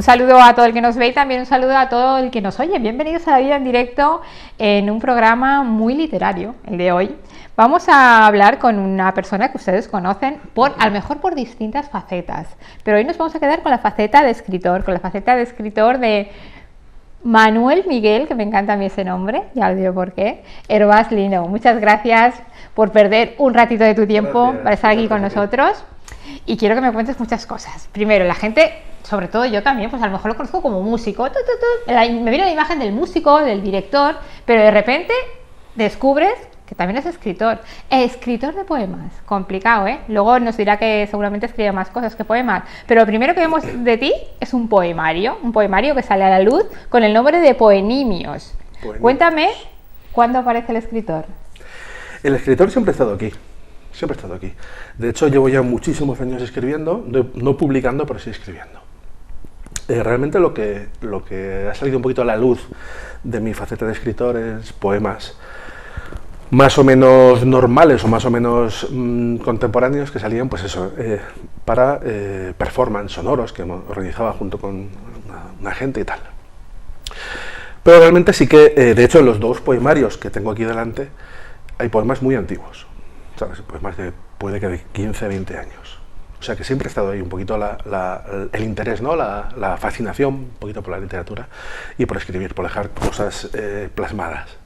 Un saludo a todo el que nos ve y también un saludo a todo el que nos oye. Bienvenidos a La Vida en Directo en un programa muy literario, el de hoy. Vamos a hablar con una persona que ustedes conocen, a lo mejor por distintas facetas, pero hoy nos vamos a quedar con la faceta de escritor, de Manuel Miguel, que me encanta a mí ese nombre, ya os digo por qué, Herbás Lino. Muchas gracias por perder un ratito de tu tiempo para estar aquí con nosotros y quiero que me cuentes muchas cosas. Primero, la gente, sobre todo yo también, pues a lo mejor lo conozco como músico, me viene la imagen del músico, del director, pero de repente descubres que también es escritor de poemas, complicado, ¿eh? Luego nos dirá que seguramente escribe más cosas que poemas, pero lo primero que vemos de ti es un poemario que sale a la luz con el nombre de Poenimios. Cuéntame, ¿cuándo aparece el escritor? El escritor siempre ha estado aquí, De hecho, llevo ya muchísimos años escribiendo, no publicando, pero sí escribiendo. Realmente lo que ha salido un poquito a la luz de mi faceta de escritor es poemas más o menos normales o más o menos contemporáneos que salían, pues eso, para performance sonoros que organizaba junto con una gente y tal. Pero realmente sí que, de hecho, en los dos poemarios que tengo aquí delante, hay poemas muy antiguos, ¿sabes? Poemas puede que de 15, 20 años. O sea que siempre ha estado ahí un poquito el interés, ¿no? La fascinación, un poquito por la literatura y por escribir, por dejar cosas plasmadas.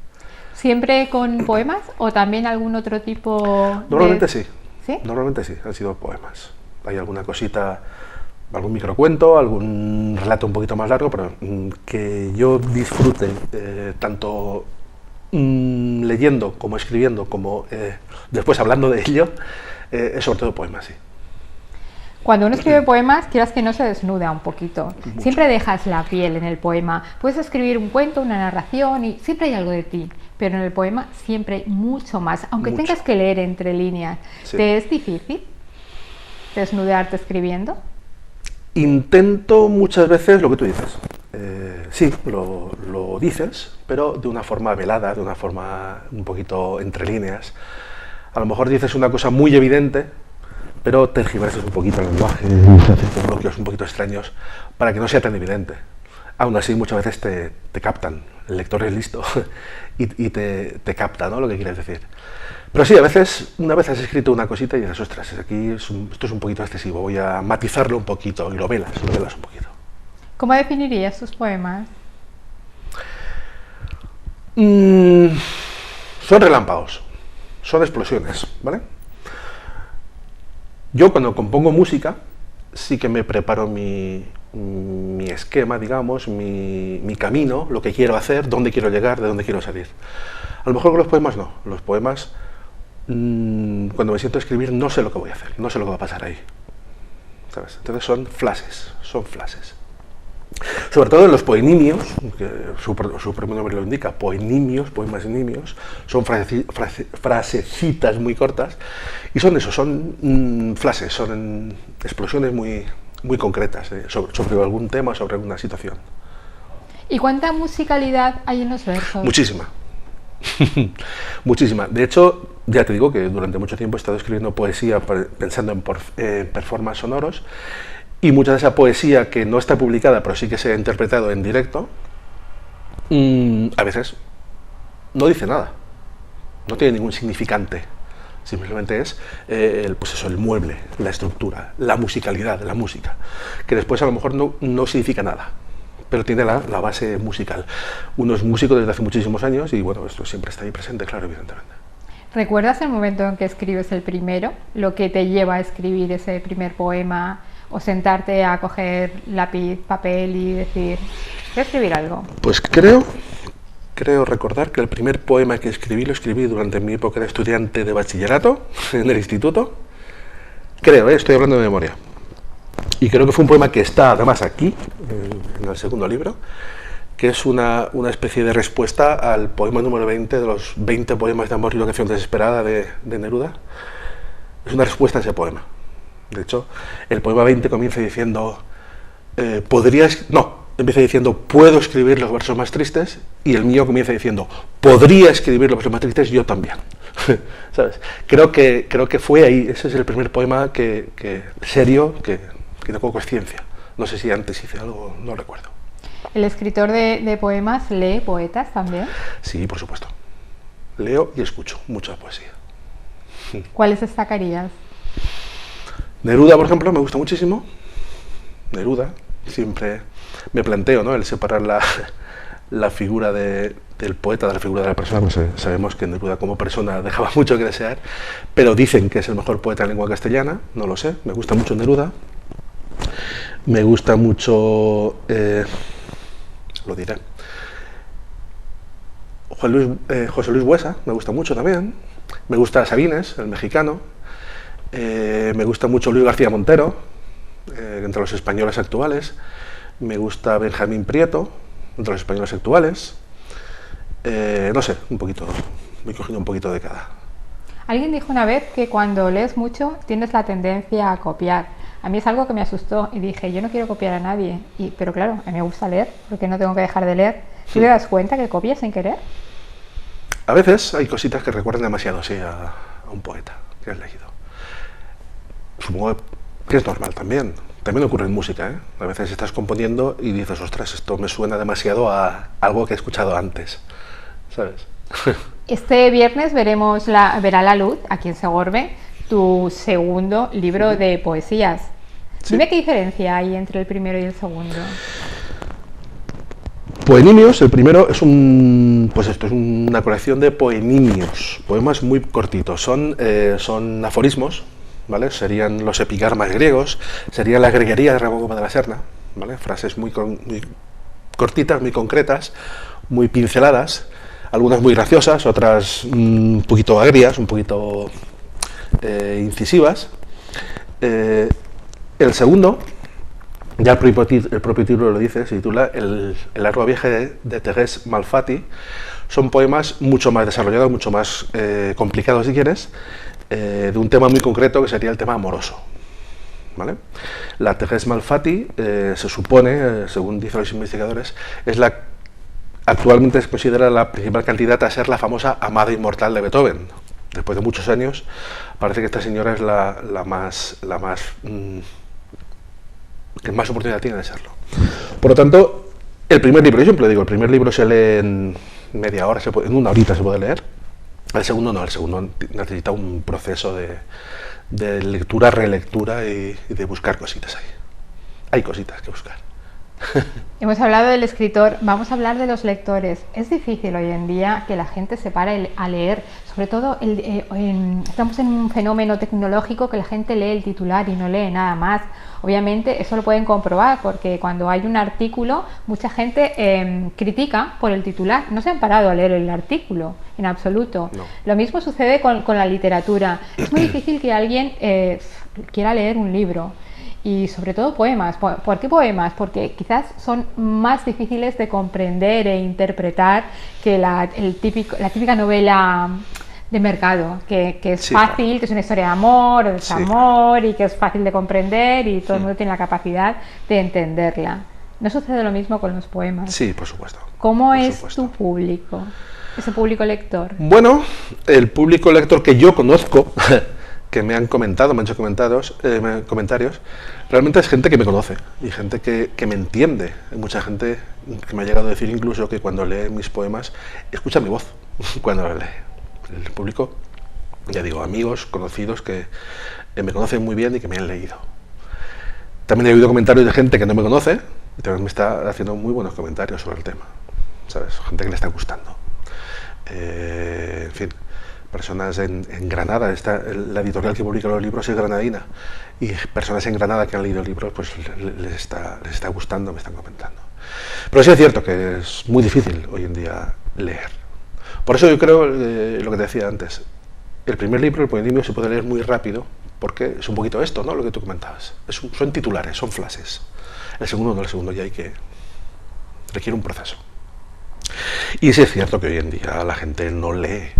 ¿Siempre con poemas o también algún otro tipo? Normalmente sí. ¿Sí? Normalmente sí, han sido poemas. Hay alguna cosita, algún microcuento, algún relato un poquito más largo, pero que yo disfrute tanto leyendo como escribiendo, como después hablando de ello, es sobre todo poemas, sí. Cuando uno escribe poemas, quieras que no, se desnuda un poquito. Mucho. Siempre dejas la piel en el poema. Puedes escribir un cuento, una narración y siempre hay algo de ti. Pero en el poema siempre hay mucho más, aunque tengas que leer entre líneas. Sí. ¿Te es difícil desnudarte escribiendo? Intento muchas veces lo que tú dices. Sí, lo dices, pero de una forma velada, de una forma un poquito entre líneas. A lo mejor dices una cosa muy evidente, pero tergiversas un poquito el lenguaje, haces bloqueos un poquito extraños para que no sea tan evidente. Aún así, muchas veces te captan, el lector es listo y te capta, ¿no?, lo que quieres decir. Pero sí, a veces, una vez has escrito una cosita y dices, ostras, esto es un poquito excesivo, voy a matizarlo un poquito, y lo velas un poquito. ¿Cómo definirías tus poemas? Son relámpagos, son explosiones, ¿vale? Yo cuando compongo música, sí que me preparo mi esquema, digamos, mi camino, lo que quiero hacer, dónde quiero llegar, de dónde quiero salir. A lo mejor con los poemas no. Los poemas, cuando me siento a escribir, no sé lo que voy a hacer, no sé lo que va a pasar ahí, ¿sabes? Entonces son flashes. Sobre todo en los poenimios, que su propio nombre lo indica, poenimios, poemas nimios, son frasecitas muy cortas, y son eso, son flashes, son explosiones muy concretas sobre algún tema, sobre alguna situación. ¿Y cuánta musicalidad hay en los versos? Muchísima. Muchísima. De hecho, ya te digo que durante mucho tiempo he estado escribiendo poesía pensando en performances sonoros, y mucha de esa poesía que no está publicada, pero sí que se ha interpretado en directo, a veces no dice nada, no tiene ningún significante. Simplemente es pues eso, el mueble, la estructura, la musicalidad, la música, que después a lo mejor no significa nada, pero tiene la base musical. Uno es músico desde hace muchísimos años y bueno, esto siempre está ahí presente, claro, evidentemente. ¿Recuerdas el momento en que escribes el primero? ¿Lo que te lleva a escribir ese primer poema? ¿O sentarte a coger lápiz, papel y decir, voy a escribir algo? Pues creo recordar que el primer poema que escribí lo escribí durante mi época de estudiante de bachillerato en el instituto. Creo, estoy hablando de memoria. Y creo que fue un poema que está además aquí, en el segundo libro, que es una especie de respuesta al poema número 20 de los 20 poemas de amor y locación desesperada de Neruda. Es una respuesta a ese poema. De hecho, el poema 20 comienza diciendo, empieza diciendo, puedo escribir los versos más tristes, y el mío comienza diciendo, podría escribir los versos más tristes, yo también. ¿Sabes? Creo que fue ahí, ese es el primer poema serio que tengo conciencia No sé si antes hice algo, no recuerdo. ¿El escritor de poemas lee poetas también? Sí, por supuesto. Leo y escucho mucha poesía. ¿Cuáles destacarías? Neruda, por ejemplo, me gusta muchísimo. Neruda, siempre me planteo, ¿no?, el separar la figura del poeta de la figura de la persona, pues sabemos que Neruda como persona dejaba mucho que desear, pero dicen que es el mejor poeta en lengua castellana, no lo sé, me gusta mucho Neruda, me gusta mucho, lo diré, José Luis Buesa, me gusta mucho también, me gusta Sabines, el mexicano, me gusta mucho Luis García Montero, entre los españoles actuales, me gusta Benjamín Prieto, entre los españoles actuales, no sé, un poquito, me he cogido un poquito de cada. Alguien dijo una vez que cuando lees mucho tienes la tendencia a copiar. A mí es algo que me asustó y dije, yo no quiero copiar a nadie, pero claro, a mí me gusta leer, porque no tengo que dejar de leer. ¿Tú te das cuenta que copias sin querer? A veces hay cositas que recuerdan demasiado, sí, a un poeta que has leído. Supongo que es normal también. También ocurre en música, ¿eh? A veces estás componiendo y dices, ostras, esto me suena demasiado a algo que he escuchado antes, ¿sabes? Este viernes verá la luz, aquí en Segorbe, tu segundo libro de poesías. Sí. Dime qué diferencia hay entre el primero y el segundo. Poenimios, el primero es pues esto es una colección de poenimios, poemas muy cortitos, son aforismos, ¿vale? Serían los epigarmas griegos, sería la greguería de Ramón Gómez de la Serna, ¿vale? Frases muy cortitas, muy concretas, muy pinceladas, algunas muy graciosas, otras un poquito agrias, un poquito incisivas. El segundo, ya el propio título lo dice, se titula El largo viaje de Thérèse Malfatti. Son poemas mucho más desarrollados, mucho más complicados, si quieres, de un tema muy concreto que sería el tema amoroso, ¿vale? La Thérèse Malfatti se supone, según dicen los investigadores, actualmente se considera la principal candidata a ser la famosa amada inmortal de Beethoven. Después de muchos años, parece que esta señora es la más que más oportunidad tiene de serlo. Por lo tanto, el primer libro, yo siempre digo, el primer libro se lee en media hora, en una horita se puede leer. El segundo no, el segundo necesita un proceso de lectura, relectura y de buscar cositas ahí. Hay cositas que buscar. Hemos hablado del escritor, vamos a hablar de los lectores. Es difícil hoy en día que la gente se pare a leer, sobre todo estamos en un fenómeno tecnológico que la gente lee el titular y no lee nada más. Obviamente eso lo pueden comprobar porque cuando hay un artículo mucha gente critica por el titular, no se han parado a leer el artículo en absoluto. No. Lo mismo sucede con la literatura. Es muy difícil que alguien quiera leer un libro. Y sobre todo poemas. ¿Por qué poemas? Porque quizás son más difíciles de comprender e interpretar que la típica novela de mercado, que es sí, fácil, claro. Que es una historia de amor o desamor, Sí. y que es fácil de comprender y todo el mundo tiene la capacidad de entenderla. ¿No sucede lo mismo con los poemas? Sí, por supuesto. ¿Cómo por es supuesto. tu público? Ese público lector. Bueno, el público lector que yo conozco, que me han hecho comentarios, realmente es gente que me conoce y gente que me entiende. Hay mucha gente que me ha llegado a decir incluso que cuando lee mis poemas escucha mi voz cuando lo lee. El público, ya digo, amigos, conocidos que me conocen muy bien y que me han leído. También he oído comentarios de gente que no me conoce y también me está haciendo muy buenos comentarios sobre el tema, ¿sabes? Gente que le está gustando. En fin, personas en Granada, la editorial que publica los libros es granadina, y personas en Granada que han leído el libro pues les está gustando, me están comentando. Pero sí es cierto que es muy difícil hoy en día leer. Por eso yo creo, lo que te decía antes, el primer libro, el poemio, se puede leer muy rápido, porque es un poquito esto, ¿no?, lo que tú comentabas. Son titulares, son frases. El segundo no, el segundo ya requiere un proceso. Y sí es cierto que hoy en día la gente no lee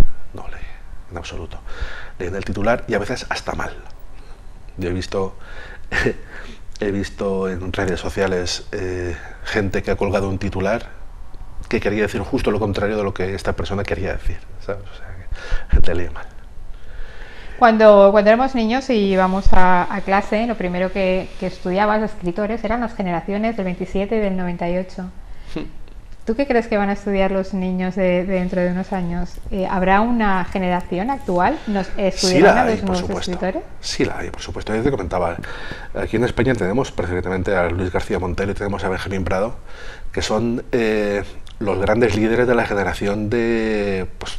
en absoluto. Leen el titular y a veces hasta mal. Yo he visto en redes sociales gente que ha colgado un titular que quería decir justo lo contrario de lo que esta persona quería decir, ¿sabes? O sea, que la gente lee mal. Cuando éramos niños y íbamos a clase, lo primero que estudiabas de escritores eran las generaciones del 27 y del 98. ¿Tú qué crees que van a estudiar los niños dentro de unos años? ¿Habrá una generación actual? ¿Estudiarán a los nuevos escritores? Sí la hay, por supuesto. Ya te comentaba, aquí en España tenemos perfectamente a Luis García Montero y tenemos a Benjamín Prado, que son los grandes líderes de la generación de, pues,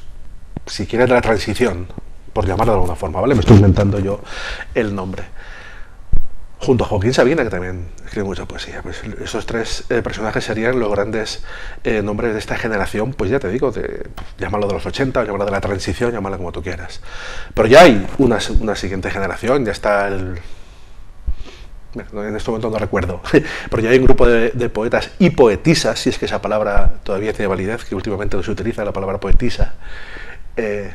si quieres, de la transición, por llamarlo de alguna forma, ¿vale? Me estoy inventando yo el nombre. Junto a Joaquín Sabina, que también escribe mucha poesía. Pues esos tres personajes serían los grandes nombres de esta generación, pues ya te digo, llámalo de los 80, llámalo de la transición, llámalo como tú quieras. Pero ya hay una siguiente generación, ya está en este momento no recuerdo, pero ya hay un grupo de poetas y poetisas, si es que esa palabra todavía tiene validez, que últimamente no se utiliza la palabra poetisa, que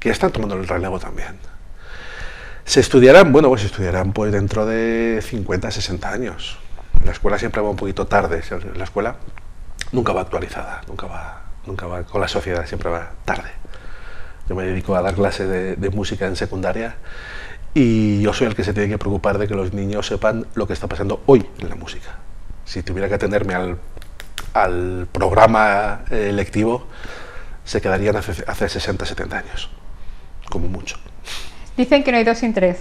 están tomando el relevo también. Se estudiarán, bueno, pues se estudiarán pues dentro de 50, 60 años. La escuela siempre va un poquito tarde, la escuela nunca va actualizada, nunca va con la sociedad, siempre va tarde. Yo me dedico a dar clases de música en secundaria y yo soy el que se tiene que preocupar de que los niños sepan lo que está pasando hoy en la música. Si tuviera que atenderme al programa lectivo, se quedarían hace 60, 70 años, como mucho. Dicen que no hay dos sin tres.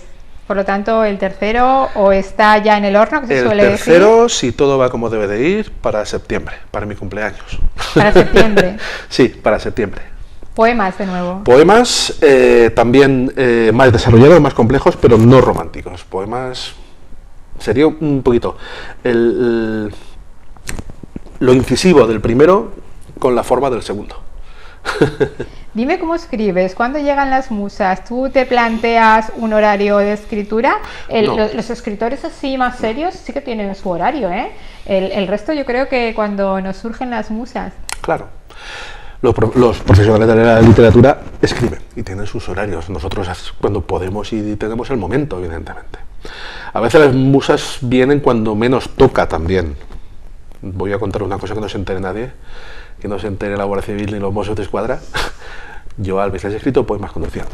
Por lo tanto, el tercero o está ya en el horno, que se suele decir. El tercero, si todo va como debe de ir, para septiembre, para mi cumpleaños. ¿Para septiembre? Sí, para septiembre. Poemas, de nuevo. Poemas también más desarrollados, más complejos, pero no románticos. Poemas sería un poquito lo incisivo del primero con la forma del segundo. Dime cómo escribes, ¿cuándo llegan las musas? ¿Tú te planteas un horario de escritura? No. Los escritores así más serios sí que tienen su horario, ¿eh? El resto yo creo que cuando nos surgen las musas. Claro. Los profesionales de la literatura escriben y tienen sus horarios. Nosotros cuando podemos y tenemos el momento, evidentemente. A veces las musas vienen cuando menos toca también. Voy a contar una cosa que no se entere nadie, que no se entere la Guardia Civil ni los Mossos de Escuadra. Yo a veces he escrito poemas conduciendo.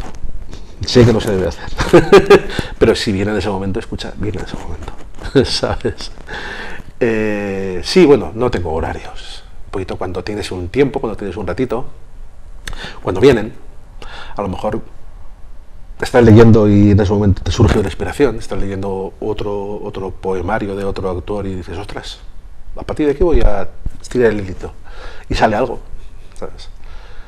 Sé que no se debe hacer, pero si viene en ese momento, escucha, viene en ese momento, ¿sabes? Sí, bueno, no tengo horarios. Un poquito cuando tienes un tiempo, cuando tienes un ratito, cuando vienen, a lo mejor estás leyendo y en ese momento te surge una inspiración, estás leyendo otro poemario de otro autor y dices, ostras, a partir de aquí voy a estirar el hilito y sale algo, ¿sabes?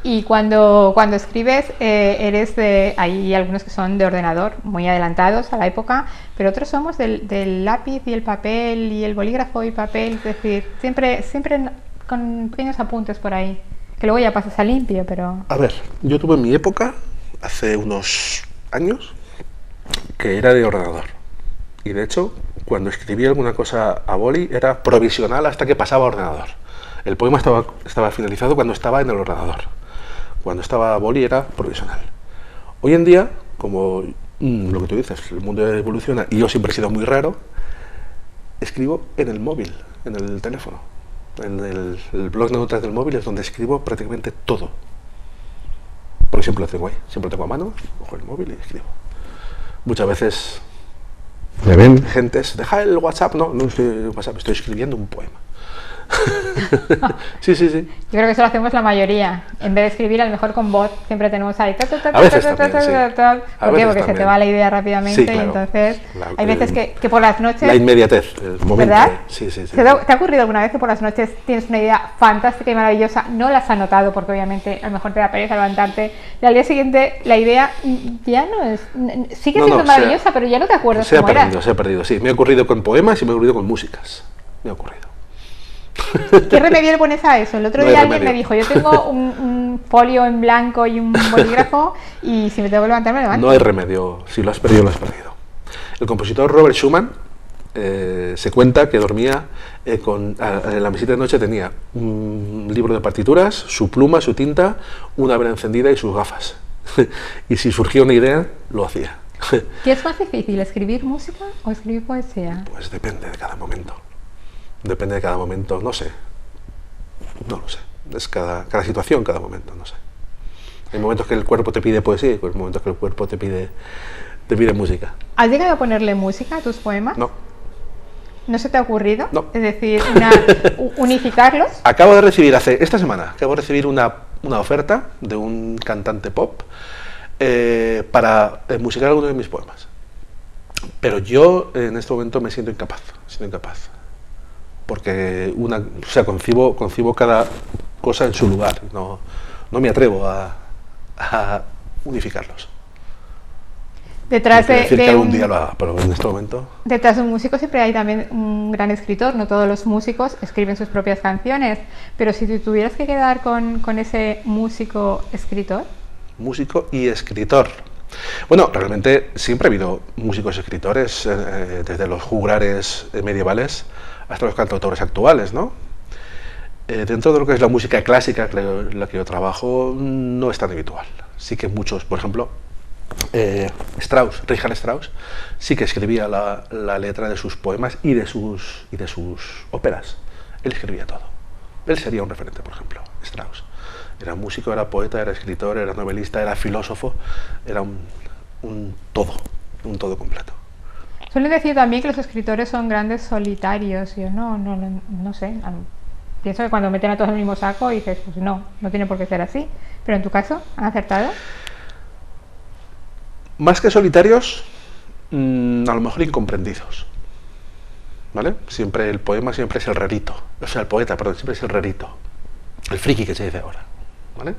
Y cuando escribes, hay algunos que son de ordenador, muy adelantados a la época, pero otros somos del lápiz y el papel y el bolígrafo y papel, es decir, siempre con pequeños apuntes por ahí, que luego ya pasas a limpio, pero... A ver, yo tuve mi época, hace unos años, que era de ordenador. Y de hecho, cuando escribía alguna cosa a boli, era provisional hasta que pasaba a ordenador. El poema estaba finalizado cuando estaba en el ordenador. Cuando estaba a boli era provisional. Hoy en día, como lo que tú dices, el mundo evoluciona y yo siempre he sido muy raro, escribo en el móvil, en el teléfono. En el blog de notas del móvil es donde escribo prácticamente todo. Porque siempre lo tengo ahí, siempre lo tengo a mano, cojo el móvil y escribo. Muchas veces me ven gentes, deja el WhatsApp, no estoy en WhatsApp, estoy escribiendo un poema. Sí. Yo creo que eso lo hacemos la mayoría. En vez de escribir, a lo mejor con voz, siempre tenemos ahí. A veces también, sí. ¿Por qué? Porque se te va la idea rápidamente, sí, claro. Y entonces hay veces que por las noches... La inmediatez, el momento. ¿Verdad? Sí. ¿Te ha ocurrido alguna vez que por las noches tienes una idea fantástica y maravillosa, no la has anotado porque obviamente a lo mejor te da pereza levantarte y al día siguiente la idea ya no es... Sigue siendo maravillosa, pero ya no te acuerdas cómo era? Se ha perdido, sí. Me ha ocurrido con poemas y me ha ocurrido con músicas. Me ha ocurrido. ¿Qué remedio le pones a eso? El otro día alguien me dijo, yo tengo un folio en blanco y un bolígrafo y si me tengo que levantar me levanto. No hay remedio, si lo has perdido, lo has perdido. El compositor Robert Schumann se cuenta que dormía en la mesita de noche tenía un libro de partituras, su pluma, su tinta, una vela encendida y sus gafas. Y si surgía una idea, lo hacía. ¿Qué es más difícil, escribir música o escribir poesía? Pues depende de cada momento. Depende de cada momento, no sé. No lo sé. Es cada situación, cada momento, no sé. Hay momentos que el cuerpo te pide poesía y hay momentos que el cuerpo te pide música. ¿Has llegado a ponerle música a tus poemas? No. ¿No se te ha ocurrido? No. Es decir, unificarlos. Acabo de recibir, esta semana, una oferta de un cantante pop para musicar algunos de mis poemas. Pero yo en este momento me siento incapaz. Porque concibo cada cosa en su lugar. No me atrevo a unificarlos. Detrás que algún día lo haga, pero en este momento... Detrás de un músico siempre hay también un gran escritor. No todos los músicos escriben sus propias canciones, pero si tú tuvieras que quedar con ese músico-escritor... Músico y escritor. Bueno, realmente siempre ha habido músicos y escritores, desde los juglares medievales hasta los cantautores actuales, ¿no? Dentro de lo que es la música clásica, la que yo trabajo, no es tan habitual. Sí que muchos, por ejemplo... Richard Strauss sí que escribía la letra de sus poemas y de sus óperas. Él escribía todo. Él sería un referente, por ejemplo, Strauss. Era músico, era poeta, era escritor, era novelista, era filósofo, era un todo completo. Suelen decir también que los escritores son grandes solitarios. Yo no sé. Pienso que cuando meten a todos en el mismo saco dices, pues no tiene por qué ser así. Pero en tu caso, ¿han acertado? Más que solitarios, a lo mejor incomprendidos, ¿vale? Siempre el poema siempre es el rarito, el poeta, perdón, siempre es el rarito, el friki que se dice ahora, ¿vale?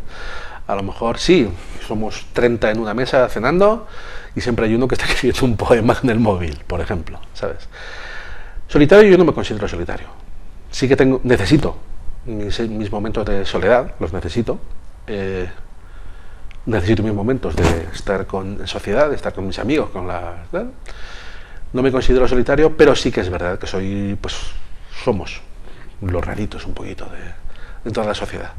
A lo mejor sí, somos 30 en una mesa cenando y siempre hay uno que está escribiendo un poema en el móvil, por ejemplo, ¿sabes? Solitario yo no me considero solitario. Sí que necesito mis momentos de soledad, los necesito. Necesito mis momentos de estar en sociedad, de estar con mis amigos, no me considero solitario, pero sí que es verdad que somos los raritos un poquito de toda la sociedad.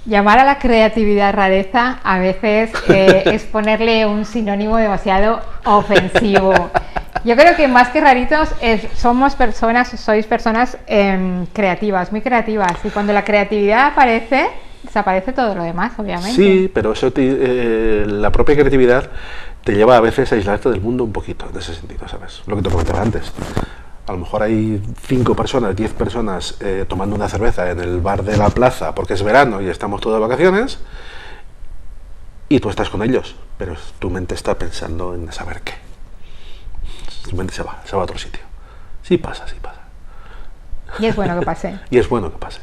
Llamar a la creatividad rareza a veces es ponerle un sinónimo demasiado ofensivo. Yo creo que más que raritos sois personas creativas, muy creativas, y cuando la creatividad aparece, desaparece todo lo demás, obviamente. Sí, pero eso la propia creatividad te lleva a veces a aislarte del mundo un poquito, en ese sentido, ¿sabes? Lo que te comentaba antes. A lo mejor hay 5 personas, 10 personas tomando una cerveza en el bar de la plaza porque es verano y estamos todos de vacaciones y tú estás con ellos, pero tu mente está pensando en saber qué. Tu mente se va a otro sitio. Sí pasa. Y es bueno que pase. Y es bueno que pase.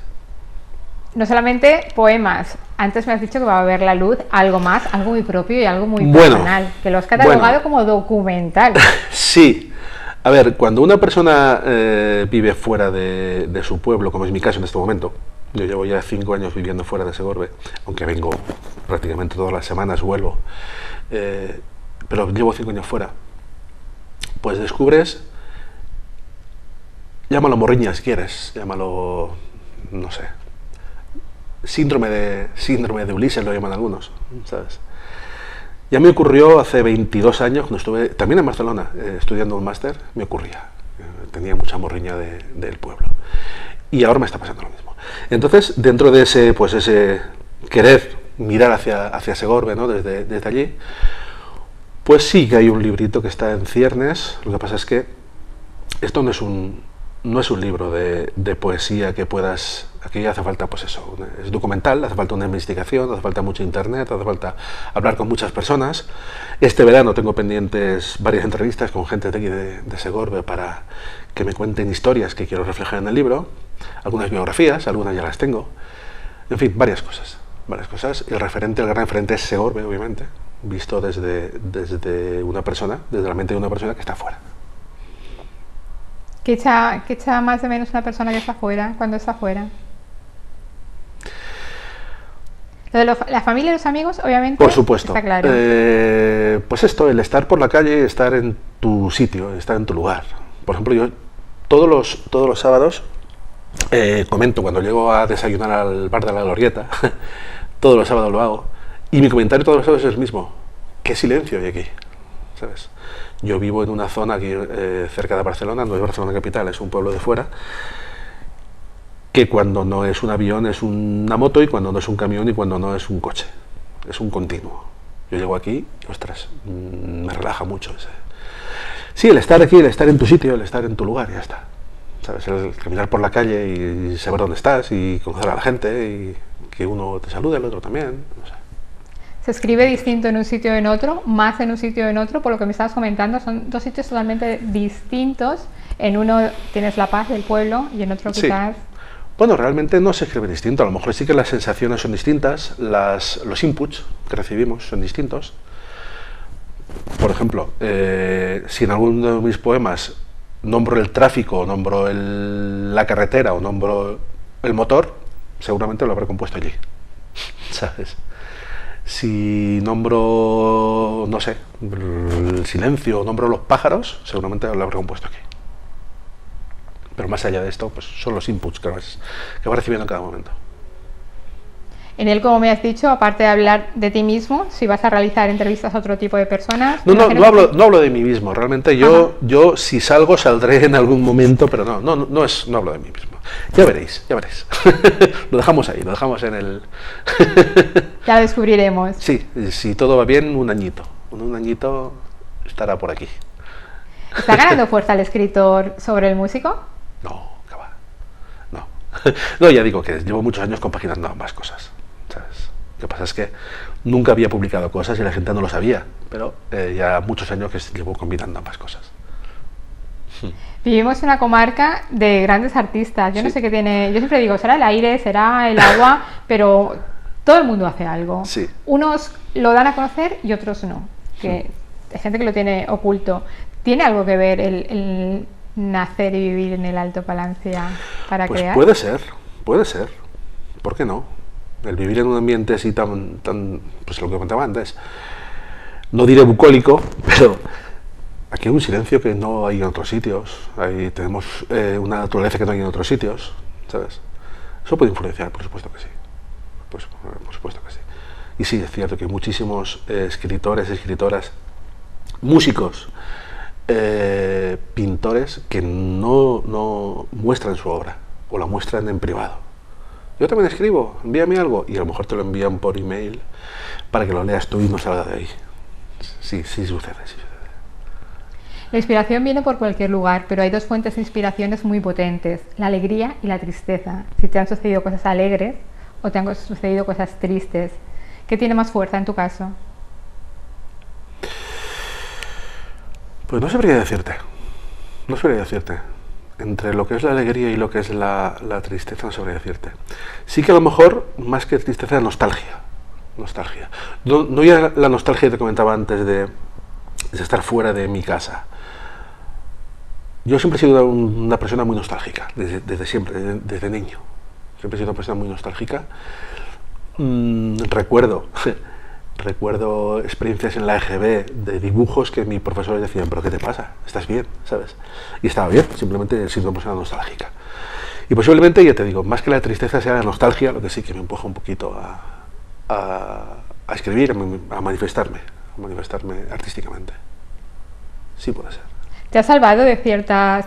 No solamente poemas, antes me has dicho que va a ver la luz algo más, algo muy propio y algo muy personal, que lo has catalogado como documental. Sí, a ver, cuando una persona vive fuera de su pueblo, como es mi caso en este momento, yo llevo ya 5 años viviendo fuera de Segorbe, aunque vengo prácticamente todas las semanas, vuelvo, pero llevo 5 años fuera, pues descubres, llámalo morriña si quieres, llámalo, no sé, síndrome de Ulises lo llaman algunos, ¿sabes? Ya me ocurrió hace 22 años, cuando estuve también en Barcelona estudiando un máster, me ocurría, tenía mucha morriña del pueblo. Y ahora me está pasando lo mismo. Entonces, dentro de ese querer mirar hacia Segorbe, ¿no? desde allí, pues sí que hay un librito que está en ciernes. Lo que pasa es que esto no es un libro de poesía que puedas... Aquí hace falta, pues eso, es documental, hace falta una investigación, hace falta mucho internet, hace falta hablar con muchas personas. Este verano tengo pendientes varias entrevistas con gente de aquí de Segorbe para que me cuenten historias que quiero reflejar en el libro, algunas biografías, algunas ya las tengo, en fin, varias cosas. El gran referente es Segorbe, obviamente, visto desde una persona, desde la mente de una persona que está fuera. ¿Qué echa más de menos una persona que está fuera, cuando está fuera? Lo de la familia y los amigos, obviamente, por supuesto. Está claro. Pues esto, el estar por la calle, estar en tu sitio, estar en tu lugar. Por ejemplo, yo todos los sábados comento cuando llego a desayunar al bar de la Glorieta, todos los sábados lo hago, y mi comentario todos los sábados es el mismo. ¿Qué silencio hay aquí? ¿Sabes? Yo vivo en una zona aquí cerca de Barcelona, no es Barcelona capital, es un pueblo de fuera, que cuando no es un avión es una moto, y cuando no es un camión y cuando no es un coche. Es un continuo. Yo llego aquí y, ostras, me relaja mucho ese. Sí, el estar aquí, el estar en tu sitio, el estar en tu lugar, ya está. ¿Sabes? El caminar por la calle y saber dónde estás y conocer a la gente y que uno te salude, el otro también, no sé. ¿Se escribe distinto en un sitio o en otro? ¿Más en un sitio o en otro? Por lo que me estabas comentando, son dos sitios totalmente distintos. En uno tienes la paz del pueblo y en otro quizás... Sí. Bueno, realmente no se escribe distinto. A lo mejor sí que las sensaciones son distintas, los inputs que recibimos son distintos. Por ejemplo, si en alguno de mis poemas nombro el tráfico, nombro la carretera o nombro el motor, seguramente lo habré compuesto allí, ¿sabes? Si nombro, no sé, el silencio o nombro los pájaros, seguramente lo habré compuesto aquí. Pero más allá de esto, pues son los inputs que vas recibiendo en cada momento. En él, como me has dicho, aparte de hablar de ti mismo, si vas a realizar entrevistas a otro tipo de personas... No hablo de mí mismo. Realmente yo si salgo, saldré en algún momento, pero no hablo de mí mismo. Ya veréis. Lo dejamos ahí, lo dejamos en el... Ya lo descubriremos. Sí, si todo va bien, un añito. Un añito estará por aquí. ¿Está ganando fuerza el escritor sobre el músico? No, que va. No. No, ya digo que llevo muchos años compaginando ambas cosas, ¿sabes? Lo que pasa es que nunca había publicado cosas y la gente no lo sabía, pero ya muchos años que llevo combinando ambas cosas. Vivimos en una comarca de grandes artistas. Yo no sé qué tiene... Yo siempre digo, será el aire, será el agua, pero todo el mundo hace algo. Sí. Unos lo dan a conocer y otros no. Que hay gente que lo tiene oculto. ¿Tiene algo que ver el nacer y vivir en el Alto Palancia para crear? Puede ser. ¿Por qué no? El vivir en un ambiente así tan pues lo que contaba antes, no diré bucólico, pero aquí hay un silencio que no hay en otros sitios. Tenemos una naturaleza que no hay en otros sitios, ¿sabes? Eso puede influenciar, por supuesto que sí. Pues, por supuesto que sí. Y sí, es cierto que hay muchísimos escritores, escritoras, músicos, pintores que no muestran su obra o la muestran en privado. Yo también escribo, envíame algo, y a lo mejor te lo envían por email para que lo leas tú y no salga de ahí. Sí sucede. La inspiración viene por cualquier lugar, pero hay dos fuentes de inspiraciones muy potentes, la alegría y la tristeza. Si te han sucedido cosas alegres o te han sucedido cosas tristes, ¿qué tiene más fuerza en tu caso? Pues no sabría decirte. Entre lo que es la alegría y lo que es la tristeza, no sabría decirte. Sí que a lo mejor, más que tristeza, nostalgia. No ya la nostalgia que te comentaba antes de estar fuera de mi casa. Yo siempre he sido una persona muy nostálgica, desde siempre, desde niño. Siempre he sido una persona muy nostálgica. Recuerdo experiencias en la EGB de dibujos que mis profesores decían, ¿pero qué te pasa? ¿Estás bien? ¿Sabes? Y estaba bien, simplemente he sido una persona nostálgica. Y posiblemente, ya te digo, más que la tristeza sea la nostalgia, lo que sí que me empuja un poquito a escribir, a manifestarme artísticamente. Sí puede ser. ¿Te ha salvado de ciertas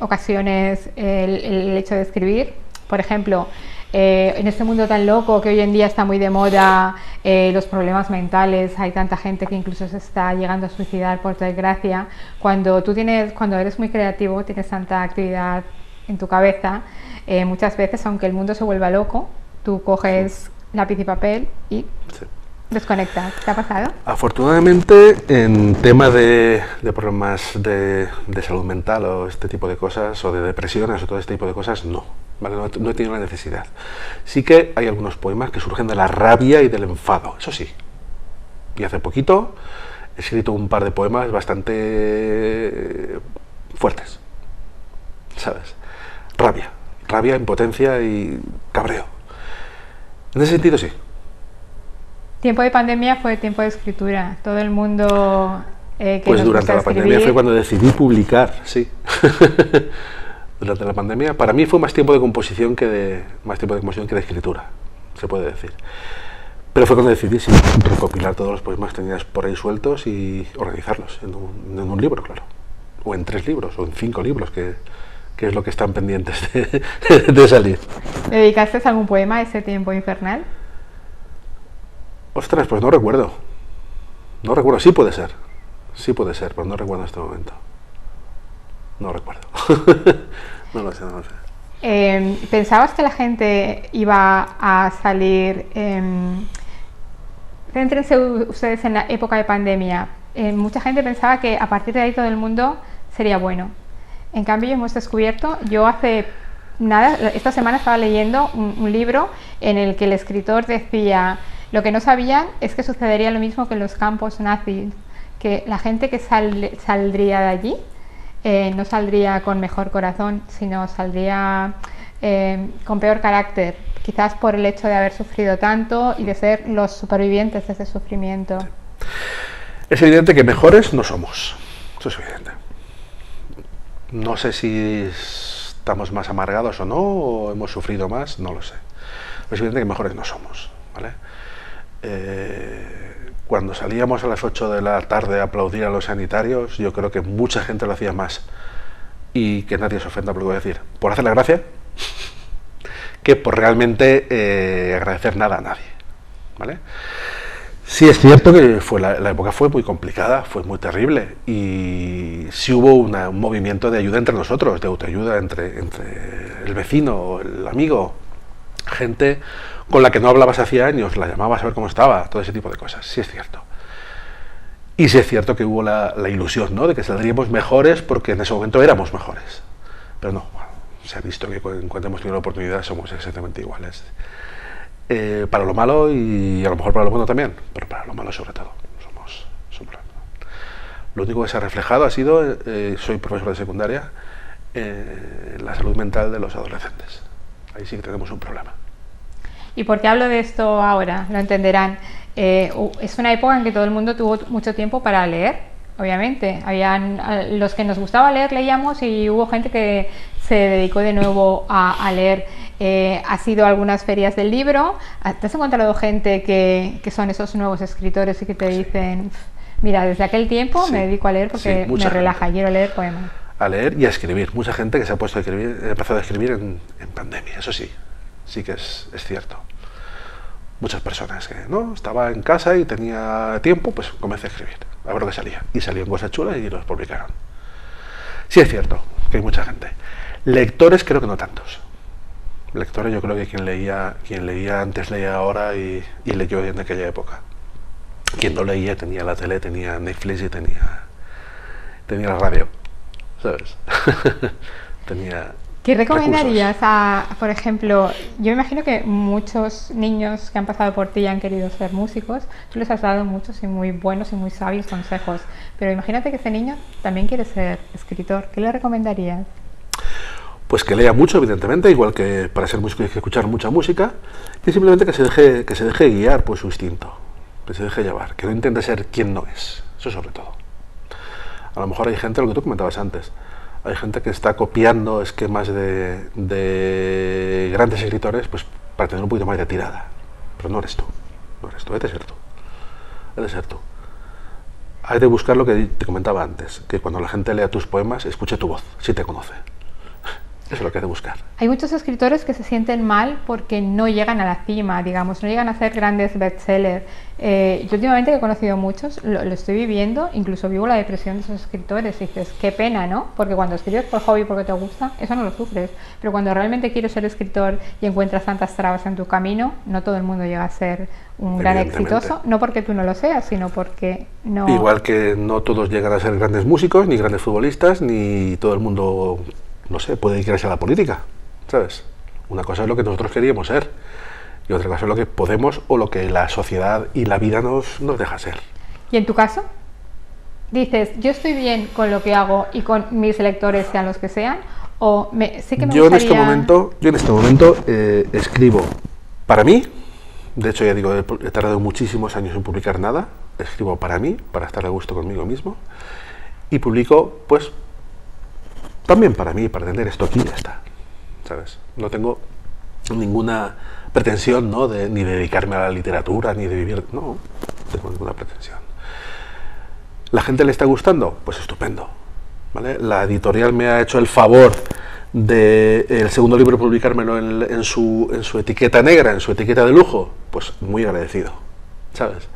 ocasiones el hecho de escribir? Por ejemplo, en este mundo tan loco que hoy en día está muy de moda, los problemas mentales, hay tanta gente que incluso se está llegando a suicidar por desgracia. Cuando eres muy creativo, tienes tanta actividad en tu cabeza, muchas veces, aunque el mundo se vuelva loco, tú coges lápiz y papel y desconectas. ¿Te ha pasado? Afortunadamente, en tema de problemas de salud mental o este tipo de cosas, o de depresiones o todo este tipo de cosas, no. ¿Vale? No he tenido la necesidad. Sí que hay algunos poemas que surgen de la rabia y del enfado, eso sí. Y hace poquito he escrito un par de poemas bastante fuertes, ¿sabes? Rabia, impotencia y cabreo. En ese sentido, sí. Tiempo de pandemia fue tiempo de escritura. Todo el mundo pues durante la pandemia fue cuando decidí publicar, sí. Durante la pandemia, para mí fue más tiempo de composición que de escritura, se puede decir. Pero fue cuando decidí recopilar todos los poemas que tenías por ahí sueltos y organizarlos en un libro, claro. O en 3 libros, o en 5 libros que que es lo que están pendientes de salir. ¿Le dedicaste algún poema a ese tiempo infernal? Ostras, pues no recuerdo. No recuerdo, sí puede ser, pero no recuerdo en este momento. No recuerdo. No lo sé. ¿Pensabas que la gente iba a salir? Céntrense ustedes en la época de pandemia. Mucha gente pensaba que a partir de ahí todo el mundo sería bueno. En cambio, hemos descubierto, yo hace nada, esta semana estaba leyendo un libro en el que el escritor decía, lo que no sabían es que sucedería lo mismo que en los campos nazis, que la gente que saldría de allí no saldría con mejor corazón, sino saldría con peor carácter, quizás por el hecho de haber sufrido tanto y de ser los supervivientes de ese sufrimiento. Es evidente que mejores no somos, eso es evidente. No sé si estamos más amargados o no, o hemos sufrido más, no lo sé. Pero es evidente que mejores no somos, ¿vale? Cuando salíamos a las 8 de la tarde a aplaudir a los sanitarios, yo creo que mucha gente lo hacía más, y que nadie se ofenda por lo que voy a decir, por hacer la gracia, que por realmente agradecer nada a nadie, ¿vale? Sí es cierto que la época fue muy complicada, fue muy terrible, y sí hubo un movimiento de ayuda entre nosotros, de autoayuda entre el vecino, el amigo, gente con la que no hablabas hacía años, la llamabas a ver cómo estaba, todo ese tipo de cosas, sí es cierto. Y sí es cierto que hubo la ilusión, ¿no?, de que saldríamos mejores porque en ese momento éramos mejores, pero no, bueno, se ha visto que en cuanto hemos tenido la oportunidad somos exactamente iguales. Para lo malo y a lo mejor para lo bueno también, pero para lo malo sobre todo. Lo único que se ha reflejado ha sido, soy profesor de secundaria, la salud mental de los adolescentes. Ahí sí que tenemos un problema. ¿Y por qué hablo de esto ahora? Lo entenderán. Es una época en que todo el mundo tuvo mucho tiempo para leer, obviamente. Habían los que nos gustaba leer, leíamos, y hubo gente que se dedicó de nuevo a leer. Has ido a algunas ferias del libro, ¿te has encontrado gente que son esos nuevos escritores y que te dicen, mira, desde aquel tiempo me dedico a leer porque me relaja, quiero leer poemas? A leer y a escribir. Mucha gente que se ha puesto a escribir, ha empezado a escribir en pandemia, eso sí que es cierto. Muchas personas que no estaba en casa y tenía tiempo, pues comencé a escribir, a ver lo que salía. Y salían cosas chulas y los publicaron. Sí es cierto que hay mucha gente. Lectores creo que no tantos. Lectores, yo creo que quien leía antes leía ahora y leyó en aquella época. Quien no leía tenía la tele, tenía Netflix y tenía la radio, ¿sabes? ¿Qué recomendarías por ejemplo, yo imagino que muchos niños que han pasado por ti y han querido ser músicos, tú les has dado muchos y muy buenos y muy sabios consejos, pero imagínate que ese niño también quiere ser escritor, ¿qué le recomendarías? Pues que lea mucho, evidentemente, igual que para ser músico hay que escuchar mucha música, y simplemente que se deje guiar por su instinto, que se deje llevar, que no intente ser quien no es, eso sobre todo. A lo mejor hay gente, lo que tú comentabas antes, hay gente que está copiando esquemas de grandes escritores, pues para tener un poquito más de tirada, pero no eres tú, debe ser tú. Hay de buscar lo que te comentaba antes, que cuando la gente lea tus poemas, escuche tu voz, si te conoce. Eso es lo que hay de buscar. Hay muchos escritores que se sienten mal porque no llegan a la cima, digamos, no llegan a ser grandes bestsellers. Yo últimamente he conocido muchos, lo estoy viviendo, incluso vivo la depresión de esos escritores y dices, qué pena, ¿no? Porque cuando escribes por hobby, porque te gusta, eso no lo sufres. Pero cuando realmente quieres ser escritor y encuentras tantas trabas en tu camino, no todo el mundo llega a ser un gran exitoso, no porque tú no lo seas, sino porque no... Igual que no todos llegan a ser grandes músicos, ni grandes futbolistas, ni todo el mundo... no sé, puede dedicarse a la política, ¿sabes? Una cosa es lo que nosotros queríamos ser y otra cosa es lo que podemos o lo que la sociedad y la vida nos deja ser. ¿Y en tu caso? Dices, yo estoy bien con lo que hago y con mis lectores, sean los que sean, o sí que me yo gustaría... en este momento escribo para mí, de hecho ya digo, he tardado muchísimos años en publicar nada, escribo para mí, para estar a gusto conmigo mismo, y publico, pues, también para mí, para tener esto aquí y ya está, ¿sabes? No tengo ninguna pretensión, ¿no? Ni de dedicarme a la literatura, ni de vivir... No tengo ninguna pretensión. ¿La gente le está gustando? Pues estupendo, ¿vale? La editorial me ha hecho el favor el segundo libro publicármelo en su etiqueta negra, en su etiqueta de lujo, pues muy agradecido, ¿sabes?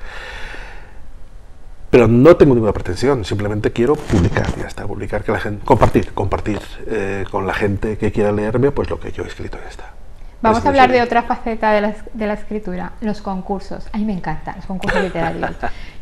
Pero no tengo ninguna pretensión, simplemente quiero publicar, ya está, publicar, que la gente, compartir con la gente que quiera leerme, pues lo que yo he escrito, ya está. Vamos a hablar de otra faceta de la escritura, los concursos. A mí me encantan los concursos literarios.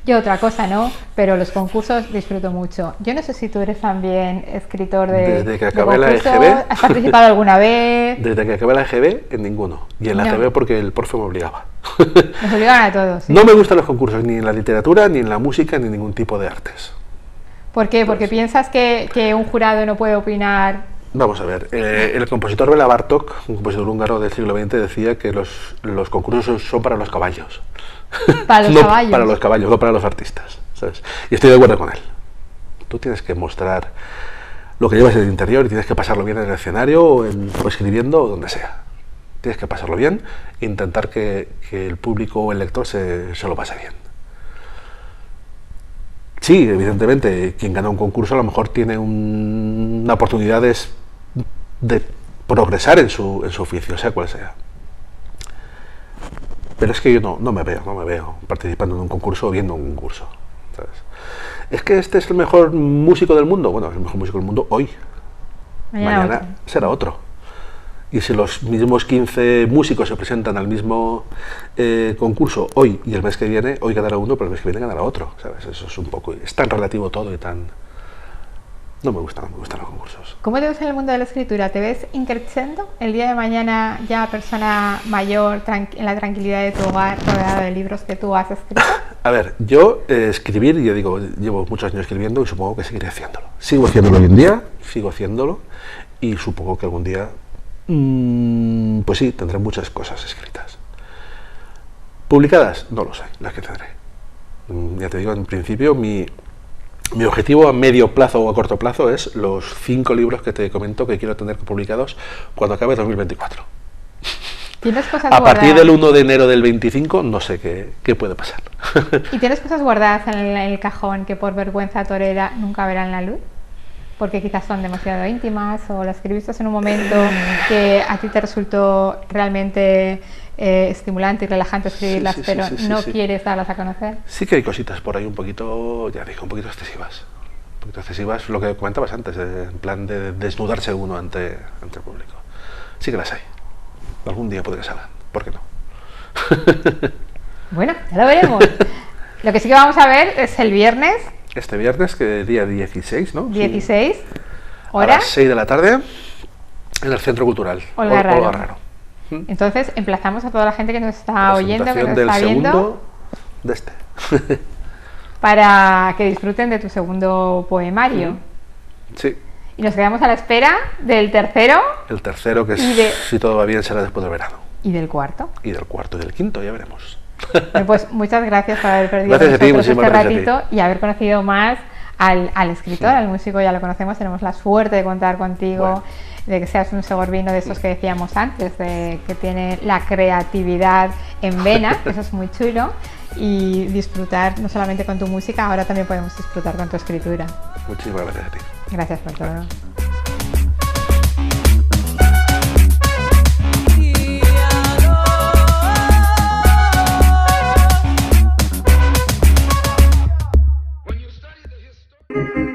Yo otra cosa no, pero los concursos disfruto mucho. Yo no sé si tú eres también escritor Desde que acabé la EGB. ¿Has participado alguna vez? Desde que acabé la EGB, en ninguno. Y en la EGB porque el profe me obligaba. Nos obligan a todos. ¿Sí? No me gustan los concursos, ni en la literatura, ni en la música, ni en ningún tipo de artes. ¿Por qué? ¿Porque piensas que un jurado no puede opinar? Vamos a ver, el compositor Béla Bartók, un compositor húngaro del siglo XX, decía que los concursos son para los caballos. Para los caballos. Para los caballos, no para los artistas, ¿sabes? Y estoy de acuerdo con él. Tú tienes que mostrar lo que llevas en el interior y tienes que pasarlo bien en el escenario o escribiendo o donde sea. Tienes que pasarlo bien e intentar que el público o el lector se lo pase bien. Sí, evidentemente, quien gana un concurso a lo mejor tiene una oportunidad de progresar en su oficio, sea cual sea. Pero es que yo no me veo participando en un concurso o viendo un concurso, ¿sabes? Es que este es el mejor músico del mundo. Bueno, es el mejor músico del mundo hoy. Mañana será otro. Y si los mismos 15 músicos se presentan al mismo concurso hoy y el mes que viene, hoy ganará uno, pero el mes que viene ganará otro, ¿sabes? Eso es un poco... Es tan relativo todo y tan... No me gustan los concursos. ¿Cómo te ves en el mundo de la escritura? ¿Te ves increciendo el día de mañana ya persona mayor en la tranquilidad de tu hogar, rodeada de libros que tú has escrito? A ver, yo escribir, yo digo, llevo muchos años escribiendo y supongo que seguiré haciéndolo. Sigo haciéndolo hoy en día, sigo haciéndolo y supongo que algún día, pues sí, tendré muchas cosas escritas. ¿Publicadas? No lo sé, las que tendré. Ya te digo, en principio, mi objetivo a medio plazo o a corto plazo es los 5 libros que te comento que quiero tener publicados cuando acabe 2024. ¿Tienes cosas a guardadas? Partir del 1 de enero del 25 no sé qué puede pasar. ¿Y tienes cosas guardadas en el cajón que por vergüenza torera nunca verán la luz? Porque quizás son demasiado íntimas o las escribiste en un momento que a ti te resultó realmente estimulante y relajante escribirlas, pero no quieres darlas a conocer. Sí que hay cositas por ahí un poquito, ya digo, un poquito excesivas. Un poquito excesivas, lo que comentabas antes, en plan de desnudarse uno ante el público. Sí que las hay. Algún día podré saber, ¿por qué no? Bueno, ya lo veremos. Lo que sí que vamos a ver es el viernes. Este viernes, que día 16, ¿no? 16, sí. ¿hora? A las 6 de la tarde, en el Centro Cultural. Olga Raro. Entonces, emplazamos a toda la gente que nos está oyendo, que nos está viendo, de este. para que disfruten de tu segundo poemario. Sí. Y nos quedamos a la espera del tercero. El tercero, que si todo va bien, será después del verano. ¿Y del cuarto? Y del cuarto y del quinto, ya veremos. Bueno, pues muchas gracias por haber perdido este ratito y haber conocido más al escritor, al músico. Ya lo conocemos, tenemos la suerte de contar contigo, de que seas un segorbino de estos que decíamos antes, de que tiene la creatividad en vena, eso es muy chulo, y disfrutar no solamente con tu música, ahora también podemos disfrutar con tu escritura. Muchísimas gracias a ti. Gracias por todo. Thank you.